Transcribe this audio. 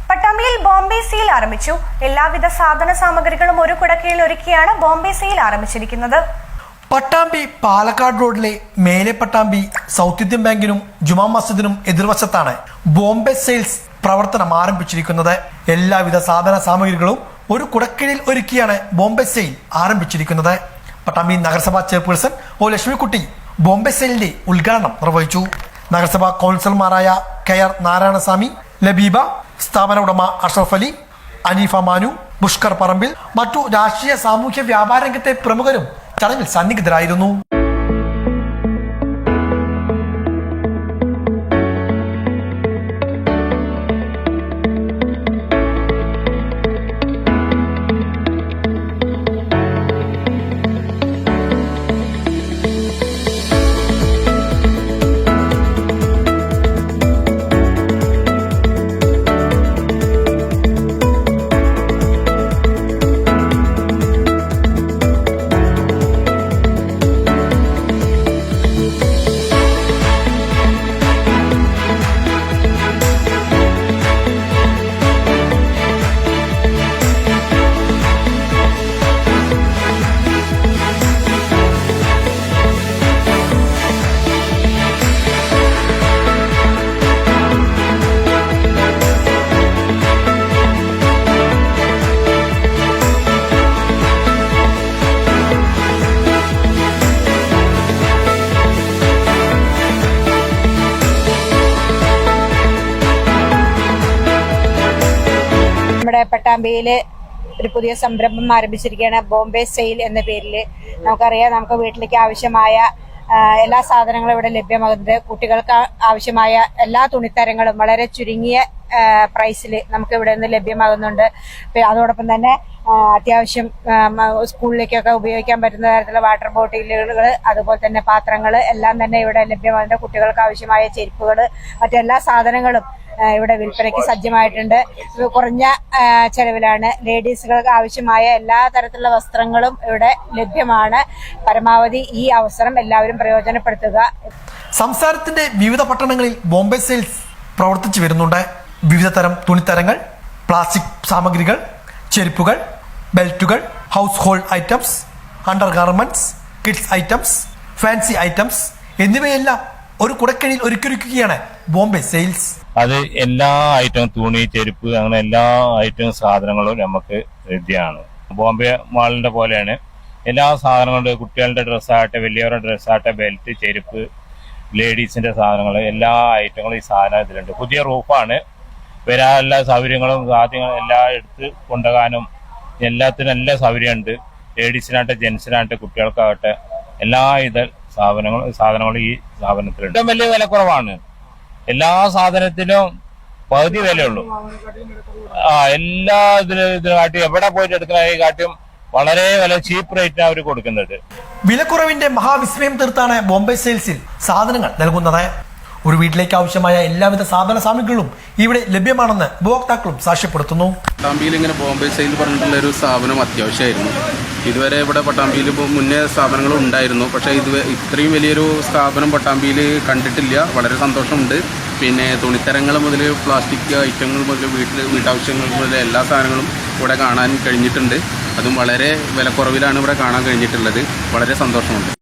പട്ടാമ്പിയിൽ Bombay sale ആരംഭിച്ചു. എല്ലാവിധ സാധന സാമഗ്രികളും ഒരു കുടക്കീഴിൽ ഒരുക്കിയാണ് ബോംബെ സെയിൽ ആരംഭിച്ചിരിക്കുന്നത്. പട്ടാമ്പി പാലക്കാട് റോഡിലെ മേലെ പട്ടാമ്പി സൗത്ത് ഇന്ത്യൻ ബാങ്കിനും ജുമാ മസ്ജിദിനും എതിർവശത്താണ് ബോംബെ സെയിൽസ് പ്രവർത്തനം ആരംഭിച്ചിരിക്കുന്നത്. എല്ലാവിധ സാധന സാമഗ്രികളും ഒരു കുടക്കീഴിൽ ഒരുക്കിയാണ് ബോംബെ സെയിൽ ആരംഭിച്ചിരിക്കുന്നത്. പട്ടാമ്പി നഗരസഭാ ചെയർപേഴ്സൺ ഒ ലക്ഷ്മിക്കുട്ടി ബോംബെ സെയിലിന്റെ ഉദ്ഘാടനം നിർവഹിച്ചു. നഗരസഭാ കൗൺസിലർമാരായ കെആർ നാരായണസ്വാമി, ലബീബ, സ്ഥാപന ഉടമ അഷ്റഫ് അലി, അനീഫ മാനു, പുഷ്കർ പറമ്പിൽ, മറ്റു രാഷ്ട്രീയ സാമൂഹ്യ വ്യാപാര രംഗത്തെ പ്രമുഖരും ചടങ്ങിൽ സന്നിഹിതരായിരുന്നു. നമ്മുടെ പട്ടാമ്പിയിൽ ഒരു പുതിയ സംരംഭം ആരംഭിച്ചിരിക്കുകയാണ്. ബോംബെ സെയിൽ എന്ന പേരിൽ. നമുക്കറിയാം, നമുക്ക് വീട്ടിലേക്ക് ആവശ്യമായ എല്ലാ സാധനങ്ങളും ഇവിടെ ലഭ്യമാകുന്നത്. കുട്ടികൾക്ക് ആവശ്യമായ എല്ലാ തുണിത്തരങ്ങളും വളരെ ചുരുങ്ങിയ പ്രൈസിൽ നമുക്ക് ഇവിടെ നിന്ന് ലഭ്യമാകുന്നുണ്ട്. അതോടൊപ്പം തന്നെ അത്യാവശ്യം സ്കൂളിലേക്കൊക്കെ ഉപയോഗിക്കാൻ പറ്റുന്ന തരത്തിലുള്ള വാട്ടർ ബോട്ടിലുകൾ, അതുപോലെ തന്നെ പാത്രങ്ങൾ എല്ലാം തന്നെ ഇവിടെ ലഭ്യമാകുന്നുണ്ട്. കുട്ടികൾക്ക് ആവശ്യമായ ചെരുപ്പുകൾ, മറ്റെല്ലാ സാധനങ്ങളും ഇവിടെ വിൽപ്പനയ്ക്ക് സജ്ജമായിട്ടുണ്ട്. കുറഞ്ഞ ചെലവിലാണ് ലേഡീസുകൾക്ക് ആവശ്യമായ എല്ലാ തരത്തിലുള്ള വസ്ത്രങ്ങളും ഇവിടെ ലഭ്യമാണ്. പരമാവധി ഈ അവസരം എല്ലാവരും പ്രയോജനപ്പെടുത്തുക. സംസ്ഥാനത്തിന്റെ വിവിധ പട്ടണങ്ങളിൽ ബോംബെ സെയിൽസ് പ്രവർത്തിച്ചു വരുന്നുണ്ട്. വിവിധ തരം തുണിത്തരങ്ങൾ, പ്ലാസ്റ്റിക് സാമഗ്രികൾ, ചെരുപ്പുകൾ, ബെൽറ്റുകൾ, household items, undergarments, kids items, fancy items എന്നിവയെല്ലാം ഒരു കുടക്കീഴിൽ ഒരുക്കിയിരിക്കുകയാണ് ബോംബെ സെയിൽസ്. അത് എല്ലാ ഐറ്റം, തുണി, ചെരുപ്പ്, അങ്ങനെ എല്ലാ ഐറ്റം സാധനങ്ങളും നമുക്ക് ലഭ്യമാണ്. ബോംബെ മാളിന്റെ പോലെയാണ് എല്ലാ സാധനങ്ങളും. കുട്ടികളുടെ ഡ്രസ്സാകട്ടെ, വലിയവരുടെ ഡ്രസ്സാകട്ടെ, ബെൽറ്റ്, ചെരുപ്പ്, ലേഡീസിന്റെ സാധനങ്ങൾ, എല്ലാ ഐറ്റങ്ങളും ഈ സാധനം ഇതിലുണ്ട്. പുതിയ റൂഫാണ്. വരാൻ എല്ലാ സൗകര്യങ്ങളും ആദ്യം എല്ലാം എടുത്ത് കൊണ്ടുപോകാനും എല്ലാത്തിനും എല്ലാ സൗകര്യമുണ്ട്. ലേഡീസിനാകട്ടെ, ജെൻസിനാകട്ടെ, കുട്ടികൾക്കാകട്ടെ എല്ലാ സാധനങ്ങളും ഈ സ്ഥാപനത്തിലുണ്ട്. ഏറ്റവും വലിയ വിലക്കുറവാണ്. എല്ലാ സാധനത്തിനും പകുതി വിലയുള്ളൂ. എല്ലാ ഇതിനെക്കാട്ടി എവിടെ പോയിട്ട് എടുക്കുന്നതിനെക്കാട്ടും വളരെ വില ചീപ്പ് റേറ്റിനാണ് അവർ കൊടുക്കുന്നത്. വിലക്കുറവിന്റെ മഹാവിസ്മയം തീർത്താണ് ബോംബെ സെയിൽസിൽ സാധനങ്ങൾ നൽകുന്നത്. ഒരു വീട്ടിലേക്ക് ആവശ്യമായ എല്ലാവിധ സാധന സാമഗ്രികളും ഇവിടെ ലഭ്യമാണെന്ന് ഉപഭോക്താക്കളും സാക്ഷ്യപ്പെടുത്തുന്നു. പട്ടാമ്പിയിൽ ഇങ്ങനെ ബോംബെ സെയിൽ പറഞ്ഞിട്ടുള്ള ഒരു സ്ഥാപനം അത്യാവശ്യമായിരുന്നു. ഇതുവരെ ഇവിടെ പട്ടാമ്പിയിൽ മുന്നേ സ്ഥാപനങ്ങളും ഉണ്ടായിരുന്നു. പക്ഷേ ഇത്രയും വലിയൊരു സ്ഥാപനം പട്ടാമ്പിയിൽ കണ്ടിട്ടില്ല. വളരെ സന്തോഷമുണ്ട്. പിന്നെ തുണിത്തരങ്ങൾ മുതൽ പ്ലാസ്റ്റിക് ഐറ്റങ്ങൾ മുതൽ വീട്ടാവശ്യങ്ങൾ മുതൽ എല്ലാ സാധനങ്ങളും ഇവിടെ കാണാൻ കഴിഞ്ഞിട്ടുണ്ട്. അതും വളരെ വിലക്കുറവിലാണ് ഇവിടെ കാണാൻ കഴിഞ്ഞിട്ടുള്ളത്. വളരെ സന്തോഷമുണ്ട്.